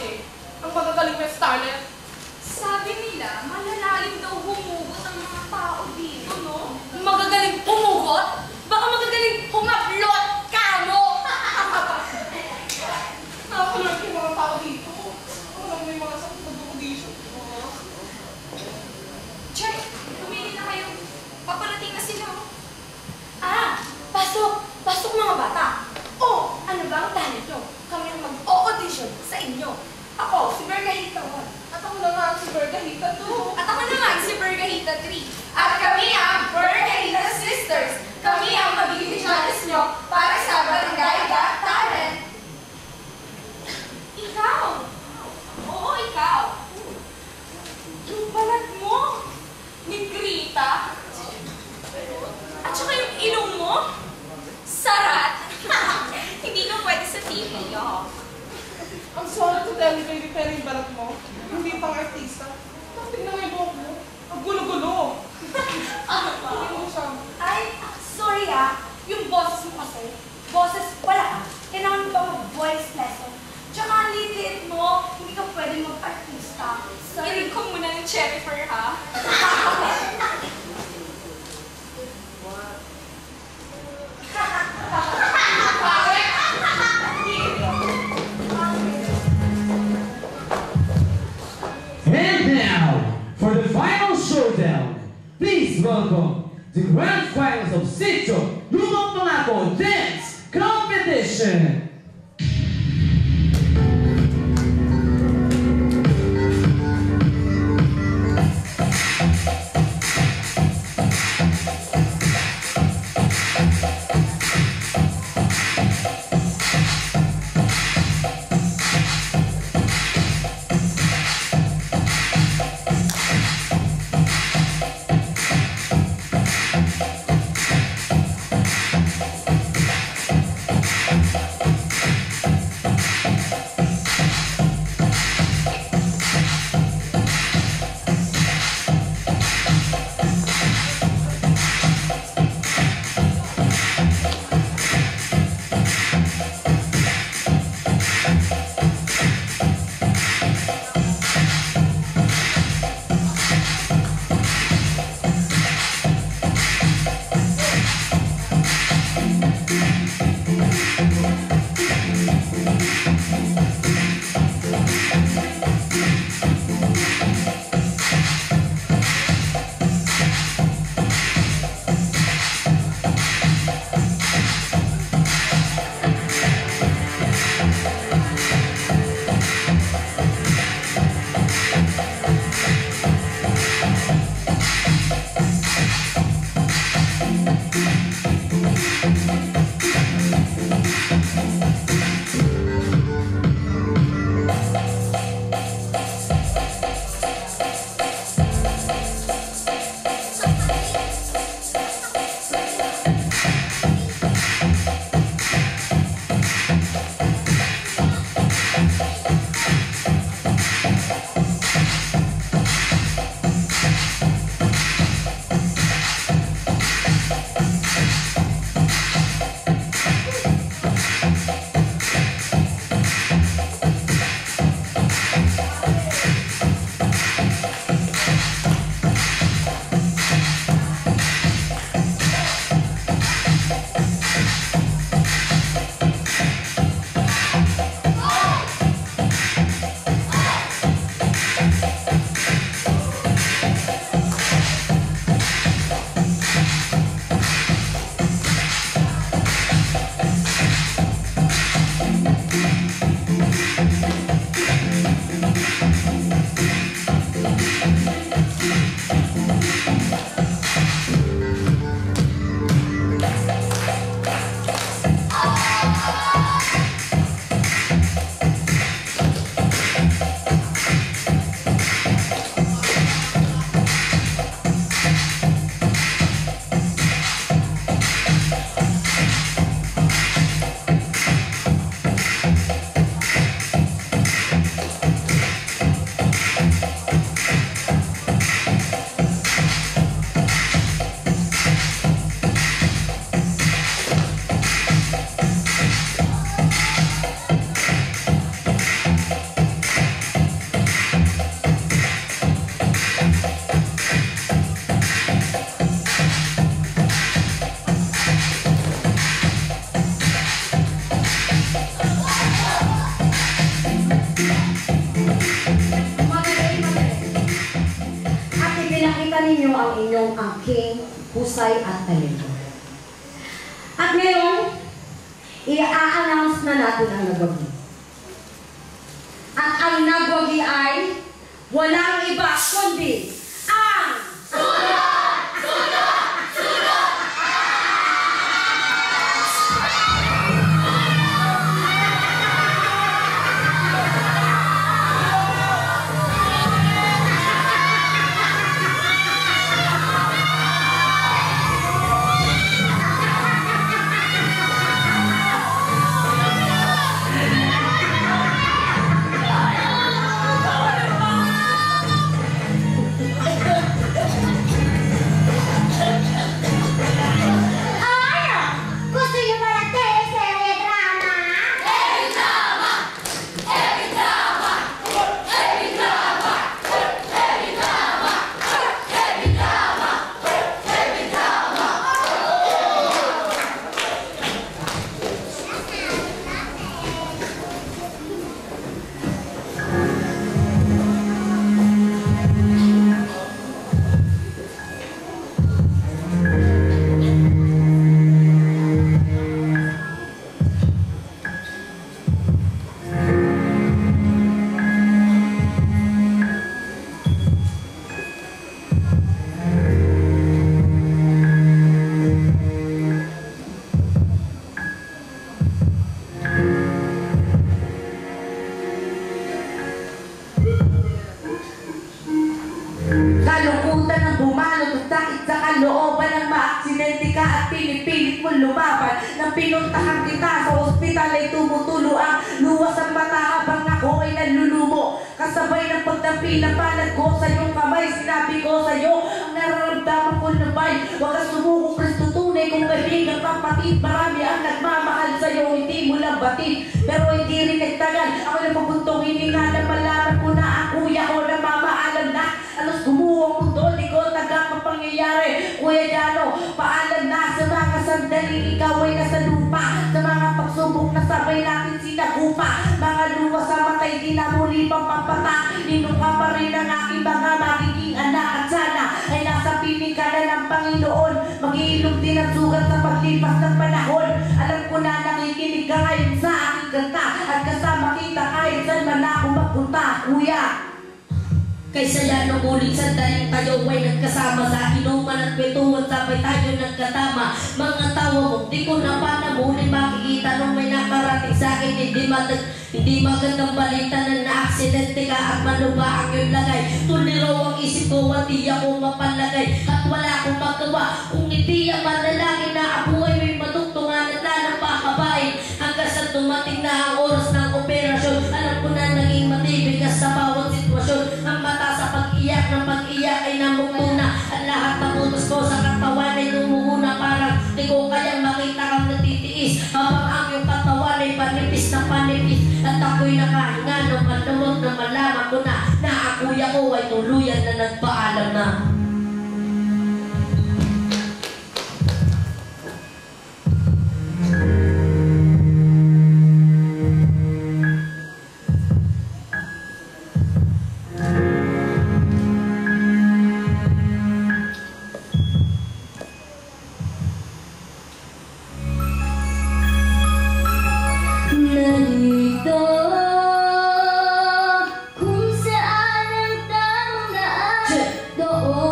eh. Ang magagaling na Starlet. Sabi nila, malalalim daw humugot ang mga tao dito, no? Magagaling humugot? Baka magagaling humablot ka mo! Nakakulot yung mga tao dito. Alam mo yung mga sakit na dukodisyon. Check! Pumili na kayo. Paparating na sila. Ah! Pasok! Pasok mga bata! Oh! Ano ba ang talent nyo? Kami ang mag-o-audition sa inyo. Ako, si Bergahita 1. At ako naman si Bergahita 2. At ako naman si Bergahita 3. At kami ang Bergahita Sisters. Kami ang magiging judges nyo para sa Barangay Got Talent. Ikaw! Oo, ikaw. Yung balat mo, nigrita. At saka yung ilong mo, sarat. Hindi ka pwede sa TV, oh. Ang sorry to tell you, baby, pero yung balat mo, hindi pang artista. Tingnan mo yung buhok mo. Ang gulo-gulo. Ano ba? Hindi mo siya. Ay, sorry ah. Yung boses mo kasi, boses wala. Kailangan mo ba mag-voice lesson? Tsaka ang liit mo, hindi ka pwede mag-artista. Irin ko muna ng Jennifer, ha? And now, for the final showdown, please welcome the grand finals of Sitio Lumang Pangako Dance Competition. ninyo ang inyong angking, husay at talento. At ngayon, i-a-announce na natin ang nagwagi. At ang nagwagi ay walang iba kundi ang kalungkutan ng bumalot at sakit sa kalooban ng maaksidente ka at pinipilit mo lumaban. Nang pinuntahan kita sa ospital ay tumutulo ang luwas ang mata habang ako ay nalulumo. Kasabay ng pagtapi na palad ko sa iyong kamay, sinabi ko sa iyo ang nararamdaman ko na bay. Huwag ka sumukong Kristo, tunay kong kaibigan, kapatid. Marami ang nagmamahal sa iyo, hindi mo lang batid. Pero hindi rin nagtagal, ako na pabuntong hininga na malaman ko na ang kuya ko na mamaalam na. Alos gumuwang mundo, di ko tagap ang pangyayari. Kuya Jano, paalam na sa mga sandali, ikaw ay nasa lupa. Sa mga pagsubok na sabay natin sinagupa. Mga luwa sa matay, di na muli pang papata. Ninong ka pa rin ang aking mga magiging anak. At sana ay nasa piling ka na ng Panginoon. Mag-iilog din ang sugat sa paglipas ng panahon. Alam ko na nakikinig ka ngayon sa aking kanta. At kasama kita kahit saan man ako magpunta, kuya. Kaysa yan nung ulit sandaling tayo ay nagkasama sa inuman at kwentuhan, sabay tayo nagkatama. Mga tawa mo, di ko na pa na muli makikita nung may nakarating sa akin. Hindi magandang balita na na-aksidente ka at maluba ang iyong lagay. Tuliro ang isip ko at di ako mapalagay. At wala akong magawa kung hindi ang manalangin na ako ay may matugtungan at lalong pahabain. Hanggang sa dumating na ang oras ng operasyon, alam ko na naging matibigas sa bawat sitwasyon. Ang mata sa pag-iyak ng pag-iyak ay namugto na. Ang lahat ng utos ko sa katawan ay lumuna. Parang di ko kayang makita kang natitiis habang ang iyong katawan ay panipis na panipis. At ako'y nakahinga ng maluwag na malaman ko na ang kuya ko ay tuluyan na nagpaalam na. Narito kung saan ang tamang daan, doon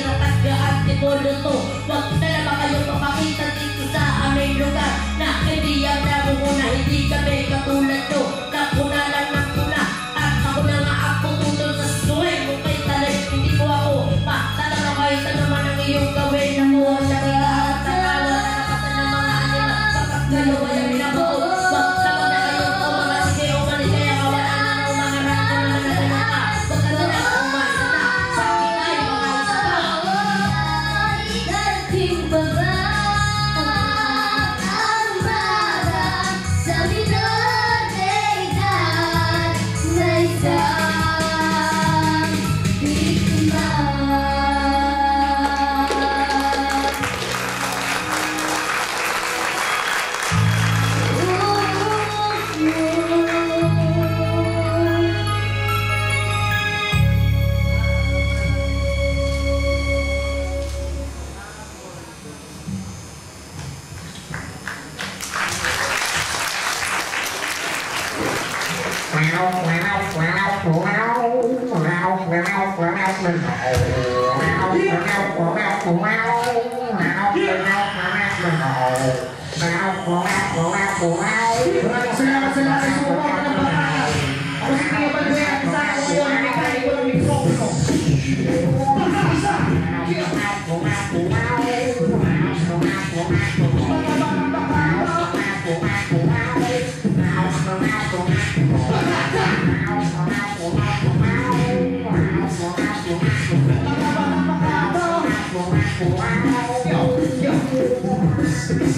bihira taga-antipolo to. Huwag na naman kayong papakita dito sa aming lugar na hindi ang namumuna, hindi kami katulad nyo. Napuna lang ng puna at ako na nga ang pututol sa suway. Kung may talent, hindi ko ako matanong na kahit ano man ang iyong gawin. Nakuha siya kaya at tatawa na nakatan ng mga anila. Sapat kayo ay ang pinabuo. Wag naman na kayong mga sige o mali kaya kawalan na ng mga rako na nagdadala ka. Wag ka na lang umasa na sa aking ay mga isa pa. Dating baba ang bata sa minodegdad na isang biktima.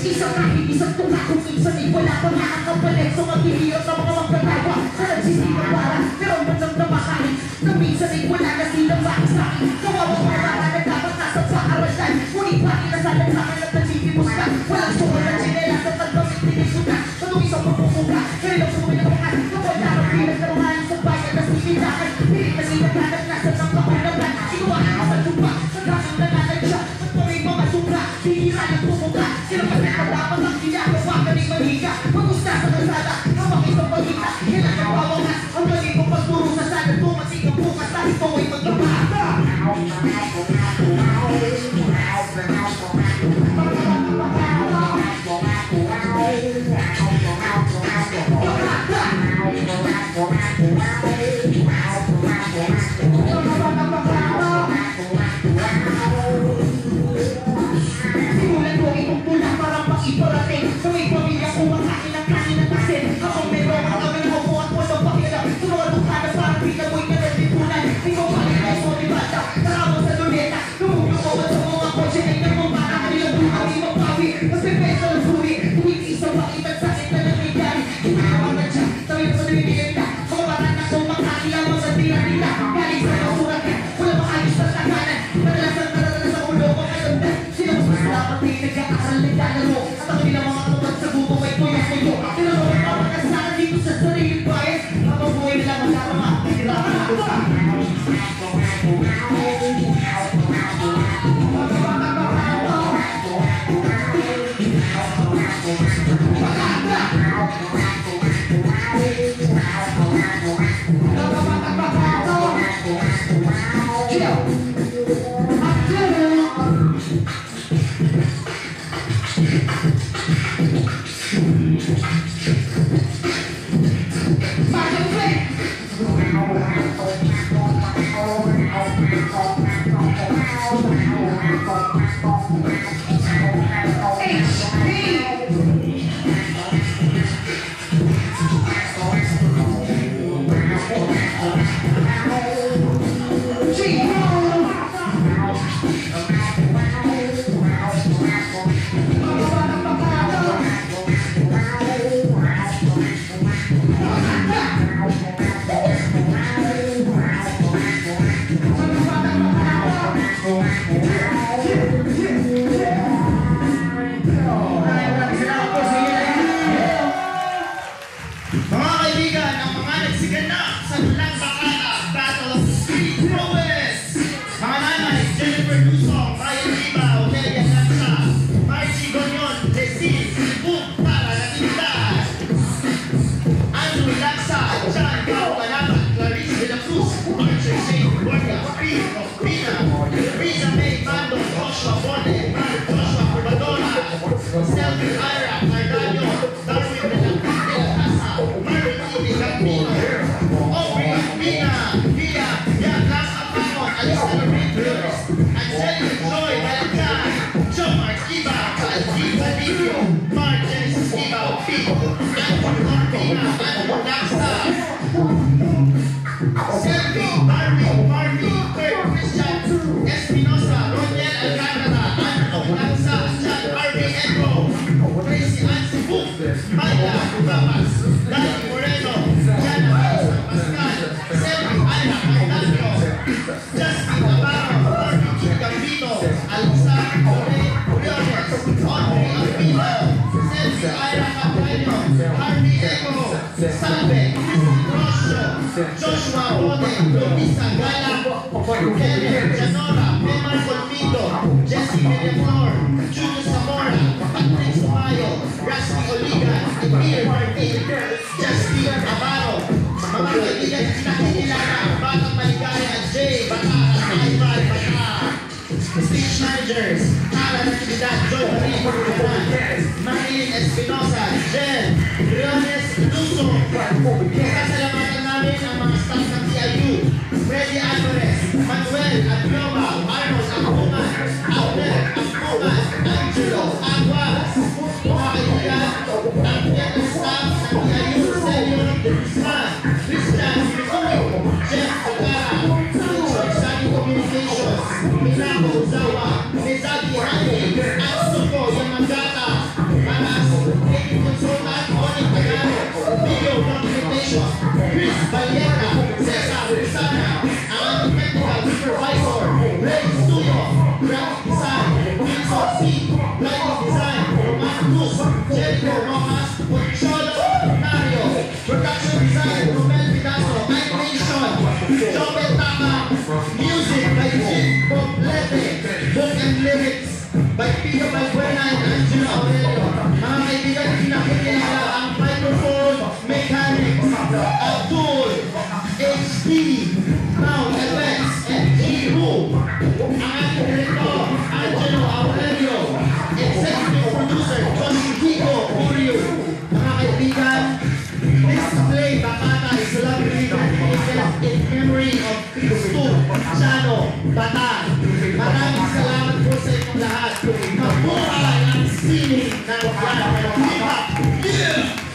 Isang kahit isang tunga kung minsan ay wala pang nakakapalit. So maghihirap na mga magkatawa sa nagsisikap para pero matang namahali na minsan ay wala na silang makasakit. Kawawang para na dapat nasa paaralan. Ngunit bakit nasalan sa akin at nagsisimos ka. Walang suko na sinela sa talbamit tinisuka. Katong isang pagpupuka kailang sumumin ang mga kapag narang pinagkaroon sa bayan na sinilakan. Pilit na sinaghanap nasa ng pangalaman. Inuwahan sa lupa sa damang nananadya. At may mga suka bihira ng pumuka. Dapat ang ginagawa ka rin mahiga. Mag-usta sa kalsada, hawak isang pagkita. Kailangan pawangas ang galing kong pagturo sa sana. Tumasig ang bukas dahil ito ay magkabata. Simulan ko itong tula parang pakiparating. Sa may pamilya ko makain ng kanin at asin. Kapag may roman kami na ako at walang pakila. Sa mga tukana parang pinaboy ka na lipunan. Ikaw paling ay mo di bata. Nakabang sa luneta. Lumulukawan sa mga kotse ay namang para kanilang buhay di magpawi. Mas may pesa ng huli. Tuwing isang pakitan sa akin na nangyayari. Kinakawa na siya. Sabi mo sa nililiyan ka. Mga parang na kung makakilang mga tira nila. Galing sa kasurat ka. Wala makayos sa takanan. Madalasang naranasan sa ulo ko kalamdan. Sila mas dapat ay nag-aaral ng dalan mo. At ang nilang mga kapag sa buto ay tuyo-tuyo. Pero mga kapag-asaran dito sa sariling bayan. Habang buhay nila magkarama. Hirapan ako pa. Pina, Risa May Mando, Joshua Bonde, Joshua Cordona, Selby Ira, Cardanio, Darwin de la Casa, Marvin Ibi Gambino, Aubrey Pina, Pia, Yacas Apamon, Alexander Rangers, Angelica Joy, Balacan, John Mark Iba, Aljiba Livio, Mark Genesis Iba, Pete, Andrew Cortina, Andrew Laxa, Selby, Barbie, Kurt Christian, Espinosa, Roniel Alcantara, Andrew Laxa, John Harvey Echo, Tracy Ansi Book, Maya Gamas, Dani Moreno, Jana Wilson Pascal, Selby Ira Cardanio, Justin Navarro, Barbie G. Gambino, Alisa Lorraine Briones, Audrey Albino, Selby Ira Cardanio, Harvey Echo, Salve, Rosio, Joshua Bode, Luisa Gala, Kellen Janora, Memar Colmito, Jesse Villamor, Julius Zamora, Patrick Sumayo, Rusty Oligan, Emil Martin, Justin Avaro, mga kaibigan na pinakikilala, Batang Maligaya at Jay Batara, Ivan Batara, Steve Managers, Tara Natividad, Joy Marie Portugal, Marilyn Espinosa, Jen, Riones Luso, kasalamatan namin ang mga staff ng TIU, Freddy Alvarez, Manuel Agloma, Arnold Acuman, Abner Acuman, Angelo Aguas, mga kaibigan, ang piano staff ng TIU, Celio Guzman, Christian Missouri, Jeff Pagara, Richard Sani Communications, Minako Uzawa, Mizagi Hani, Atsuko Yamagata, Manas, David Consultant, Onik Pagano, Video Documentation, Chris Valletta, Cesar Rizana, ang technical supervisor, Ray Studio, graphic design, Wilson C, lighting design, Roman Cruz, Jericho Rojas, Pocholo, Mario, production design, Romel Pidaso, animation, Jobel Tama, music by Jim Poblete, book and lyrics by Pio Balbuena and Angelo Aurelio. Mga kaibigan, pinakikilala ang microphone mechanics, Abdul, HD, Mount FX, and G-Who. Ang ating director, Angelo Aurelio. Executive producer, Josh Kiko Urio. Mga kaibigan, this play, Bakata, is celebrated in memory of Cristo Chano Batan. Maraming salamat po sa inyong lahat. Mabuhay ang sining ng Black Hip-Hop. Yeah!